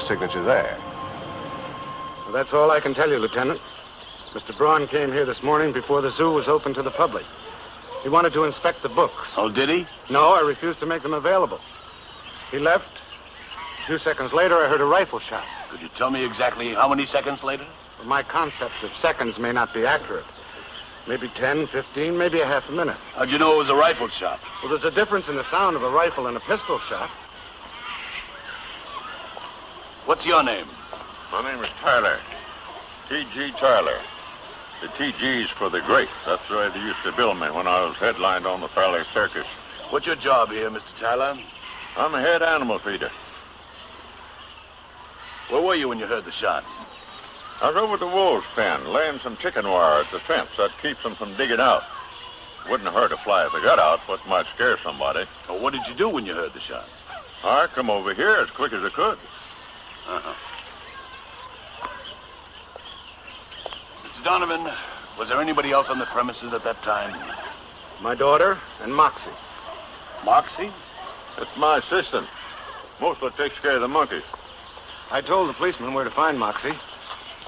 his signature there. Well, that's all I can tell you, Lieutenant. Mr. Braun came here this morning before the zoo was open to the public. He wanted to inspect the books. Oh, did he? No, I refused to make them available. He left. A few seconds later, I heard a rifle shot. Could you tell me exactly how many seconds later? Well, my concept of seconds may not be accurate. Maybe 10, 15, maybe a half a minute. How'd you know it was a rifle shot? Well, there's a difference in the sound of a rifle and a pistol shot. What's your name? My name is Tyler. T.G. Tyler. The T.G.'s for the Great. That's the way they used to bill me when I was headlined on the Farley Circus. What's your job here, Mr. Tyler? I'm a head animal feeder. Where were you when you heard the shot? I was over at the wolves' pen, laying some chicken wire at the fence. That keeps them from digging out. Wouldn't hurt to fly if they got out, but might scare somebody. Well, what did you do when you heard the shot? I come over here as quick as I could. Uh-huh. Mr. Donovan, was there anybody else on the premises at that time? My daughter and Moxie. Moxie? It's my assistant. Mostly takes care of the monkeys. I told the policeman where to find Moxie.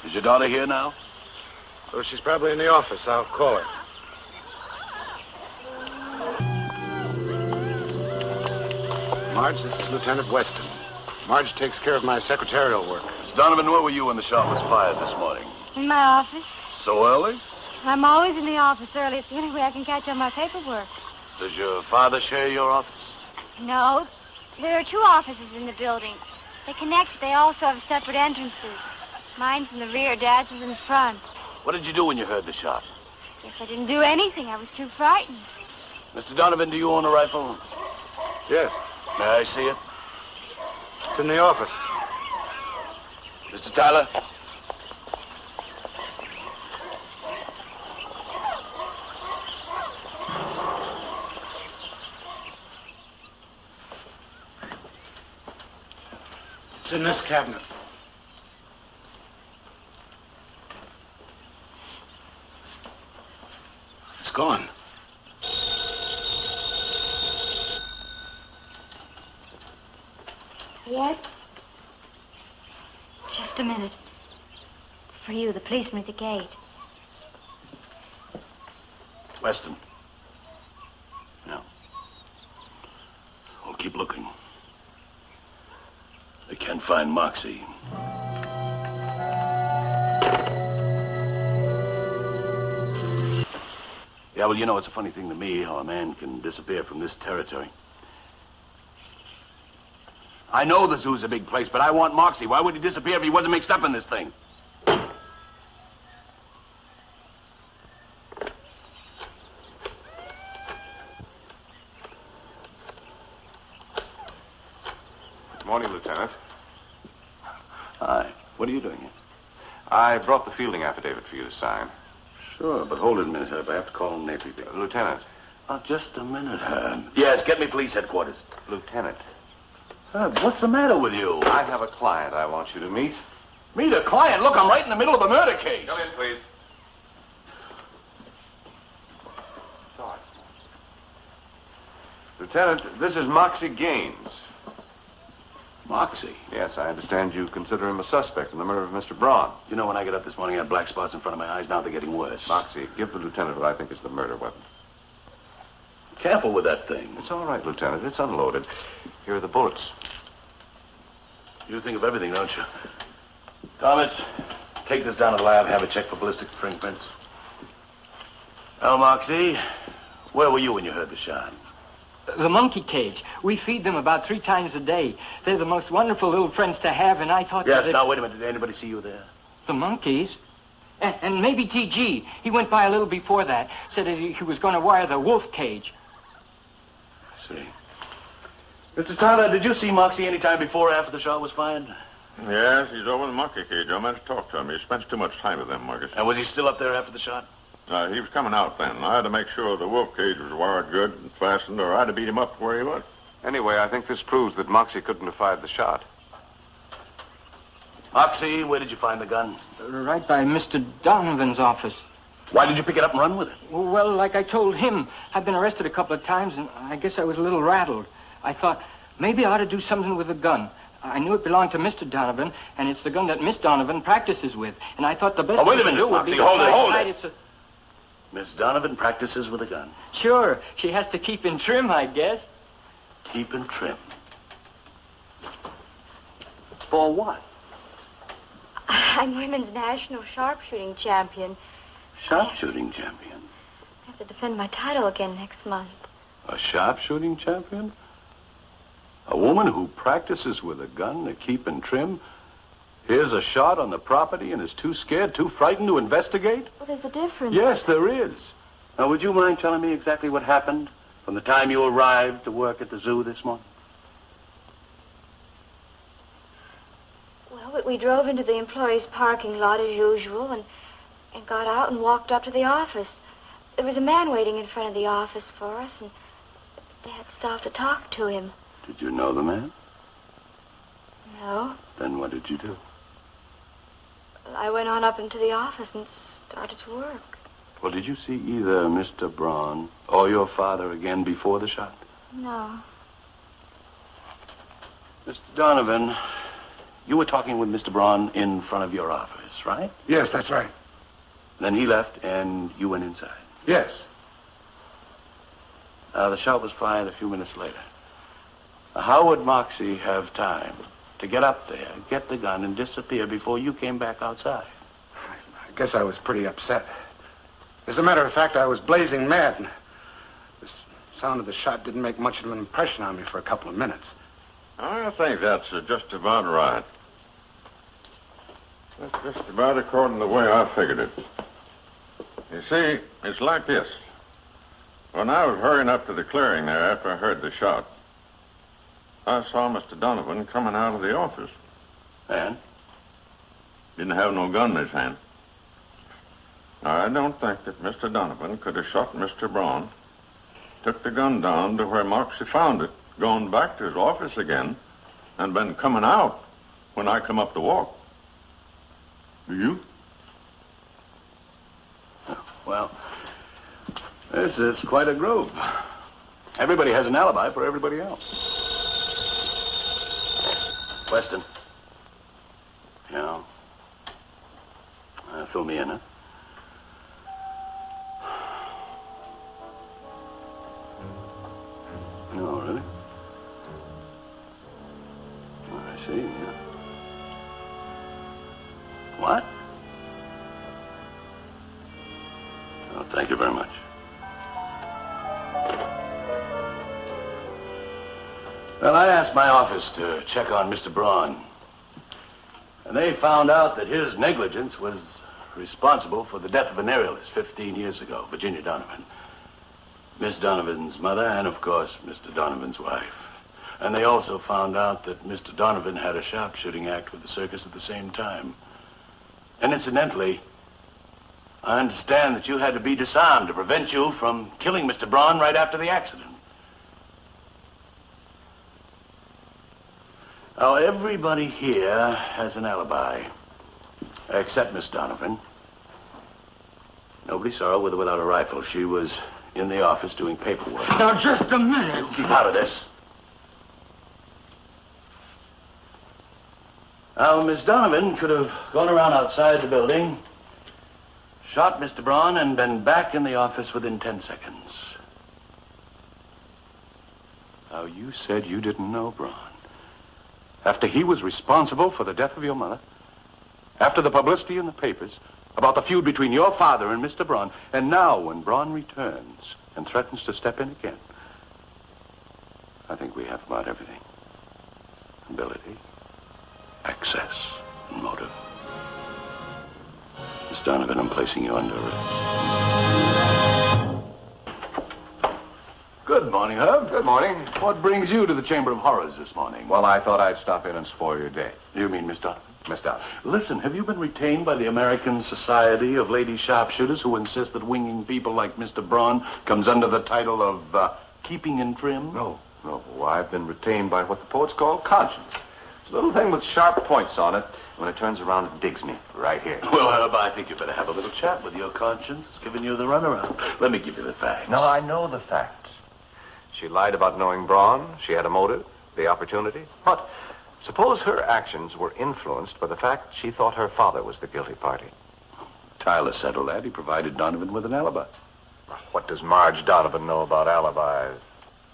Is your daughter here now? Oh, she's probably in the office. I'll call her. Marge, this is Lieutenant Weston. Marge takes care of my secretarial work. Mr. Donovan, where were you when the shot was fired this morning? In my office. So early? I'm always in the office early. It's the only way I can catch up my paperwork. Does your father share your office? No. There are two offices in the building. They connect, but they also have separate entrances. Mine's in the rear, Dad's is in the front. What did you do when you heard the shot? Guess I didn't do anything. I was too frightened. Mr. Donovan, do you own a rifle? Yes. May I see it? It's in the office. Mr. Tyler? It's in this cabinet. It's gone. Yes? Just a minute. It's for you, the policeman at the gate. Weston. Yeah. We'll keep looking. They can't find Moxie. Yeah, well, you know, it's a funny thing to me how a man can disappear from this territory. I know the zoo's a big place, but I want Moxie. Why would he disappear if he wasn't mixed up in this thing? Good morning, Lieutenant. Hi. What are you doing here? I brought the fielding affidavit for you to sign. Sure, but hold it a minute, Herb. I have to call him Napier. Lieutenant. Oh, just a minute, Herb. Yes, get me police headquarters. Lieutenant. Herb, what's the matter with you? I have a client I want you to meet. Meet a client? Look, I'm right in the middle of a murder case. Come in, please. Start. Lieutenant, this is Moxie Gaines. Moxie? Yes, I understand you consider him a suspect in the murder of Mr. Braun. You know, when I got up this morning, I had black spots in front of my eyes. Now they're getting worse. Moxie, give the lieutenant what I think is the murder weapon. Careful with that thing. It's all right, Lieutenant. It's unloaded. Here are the bullets. You think of everything, don't you? Thomas, take this down to the lab, have it checked for ballistic fingerprints. Well, Moxie, where were you when you heard the shot? The monkey cage. We feed them about 3 times a day. They're the most wonderful little friends to have, and I thought Yes, that now, wait a minute. Did anybody see you there? The monkeys? And maybe T.G. He went by a little before that. Said that he was going to wire the wolf cage. I see. Mr. Tyler, did you see Moxie any time before or after the shot was fired? Yes, he's over in the monkey cage. I meant to talk to him. He spends too much time with them, Marcus. And was he still up there after the shot? He was coming out then. I had to make sure the wolf cage was wired good and fastened, or I'd have beat him up where he was. Anyway, I think this proves that Moxie couldn't have fired the shot. Moxie, where did you find the gun? Right by Mr. Donovan's office. Why did you pick it up and run with it? Well, like I told him, I've been arrested a couple of times, and I guess I was a little rattled. I thought, maybe I ought to do something with the gun. I knew it belonged to Mr. Donovan, and it's the gun that Miss Donovan practices with. And I thought the best Oh, wait a thing to minute, do would be Moxie. to Hold it, try to hold hide it. so- Miss Donovan practices with a gun. Sure, she has to keep in trim, I guess. Keep in trim. For what? I'm women's national sharpshooting champion. Sharpshooting champion. I have to defend my title again next month. A sharpshooting champion? A woman who practices with a gun to keep in trim, hears a shot on the property and is too scared, too frightened to investigate? Well, there's a difference. Yes, there is. Now, would you mind telling me exactly what happened from the time you arrived to work at the zoo this morning? Well, we drove into the employees' parking lot as usual and got out and walked up to the office. There was a man waiting in front of the office for us, and Dad stopped to talk to him. Did you know the man? No. Then what did you do? I went on up into the office and started to work. Well, did you see either Mr. Braun or your father again before the shot? No. Mr. Donovan, you were talking with Mr. Braun in front of your office, right? Yes, that's right. Then he left and you went inside. Yes. The shot was fired a few minutes later. How would Moxie have time to get up there, get the gun, and disappear before you came back outside? I guess I was pretty upset. As a matter of fact, I was blazing mad. And the sound of the shot didn't make much of an impression on me for a couple of minutes. I think that's just about right. That's just about according to the way I figured it. You see, it's like this. When I was hurrying up to the clearing there after I heard the shot, I saw Mr. Donovan coming out of the office. And? Didn't have no gun in his hand. I don't think that Mr. Donovan could have shot Mr. Braun, took the gun down to where Moxie found it, gone back to his office again, and been coming out when I come up the walk. Do you? Well, this is quite a group. Everybody has an alibi for everybody else. Weston. Yeah. Fill me in, huh? No, really? I see, yeah. What? Oh, thank you very much. Well, I asked my office to check on Mr. Braun. And they found out that his negligence was responsible for the death of an aerialist 15 years ago, Virginia Donovan. Miss Donovan's mother and, of course, Mr. Donovan's wife. And they also found out that Mr. Donovan had a sharpshooting act with the circus at the same time. And incidentally, I understand that you had to be disarmed to prevent you from killing Mr. Braun right after the accident. Now, everybody here has an alibi, except Miss Donovan. Nobody saw her with or without a rifle. She was in the office doing paperwork. Now, just a minute. Keep out of this. Now, Miss Donovan could have gone around outside the building, shot Mr. Braun, and been back in the office within 10 seconds. Now, you said you didn't know Braun. After he was responsible for the death of your mother, after the publicity in the papers about the feud between your father and Mr. Braun, and now when Braun returns and threatens to step in again, I think we have about everything. Ability, access, and motive. Miss Donovan, I'm placing you under arrest. Good morning, Herb. Good morning. What brings you to the Chamber of Horrors this morning? Well, I thought I'd stop in and spoil your day. You mean Miss Donovan? Miss Donovan. Listen, have you been retained by the American Society of Lady Sharpshooters who insist that winging people like Mr. Braun comes under the title of keeping in trim? No. I've been retained by what the poets call conscience. It's a little thing with sharp points on it. When it turns around, it digs me right here. Well, Herb, I think you better have a little chat with your conscience. It's giving you the runaround. Let me give you the facts. No, I know the facts. She lied about knowing Braun. She had a motive, the opportunity. But Suppose her actions were influenced by the fact she thought her father was the guilty party. Tyler settled that. He provided Donovan with an alibi. What does Marge Donovan know about alibis?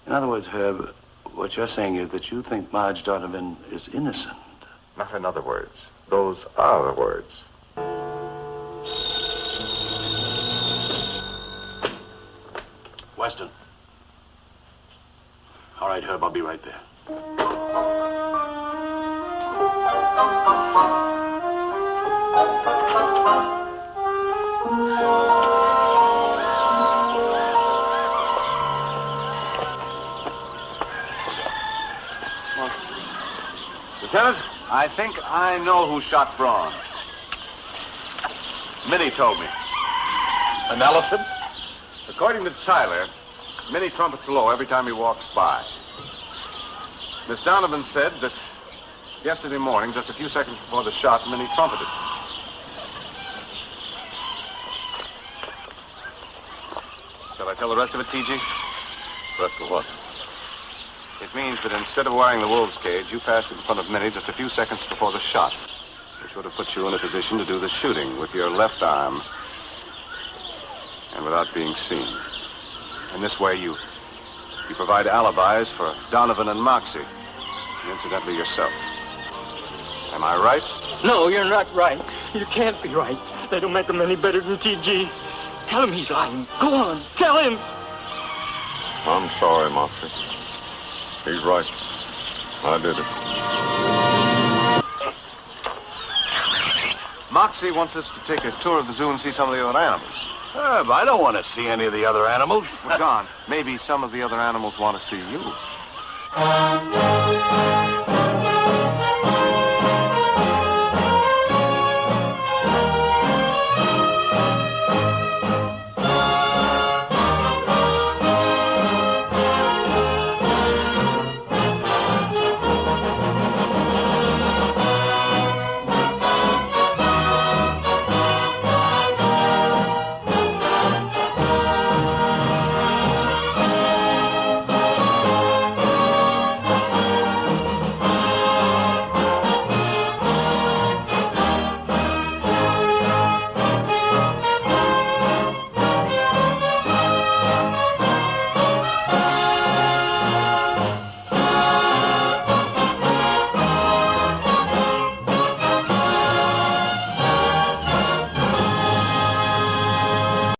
In other words, Herb, what you're saying is that you think Marge Donovan is innocent. Not in other words. Those are the words. Weston. All right, Herb, I'll be right there. Lieutenant, I think I know who shot Braun. Minnie told me. An elephant? According to Tyler, Minnie trumpets low every time he walks by. Miss Donovan said that yesterday morning, just a few seconds before the shot, Minnie trumpeted. Shall I tell the rest of it, T.G.? Rest of what? It means that instead of wearing the wolf's cage, you passed in front of Minnie just a few seconds before the shot, which would have put you in a position to do the shooting with your left arm and without being seen. In this way, you provide alibis for Donovan and Moxie, and incidentally yourself. Am I right? No, you're not right. You can't be right. They don't make him any better than T.G. Tell him he's lying. Go on, tell him. I'm sorry, Moxie. He's right. I did it. Moxie wants us to take a tour of the zoo and see some of the other animals. Herb, I don't want to see any of the other animals. Well, John, maybe some of the other animals want to see you.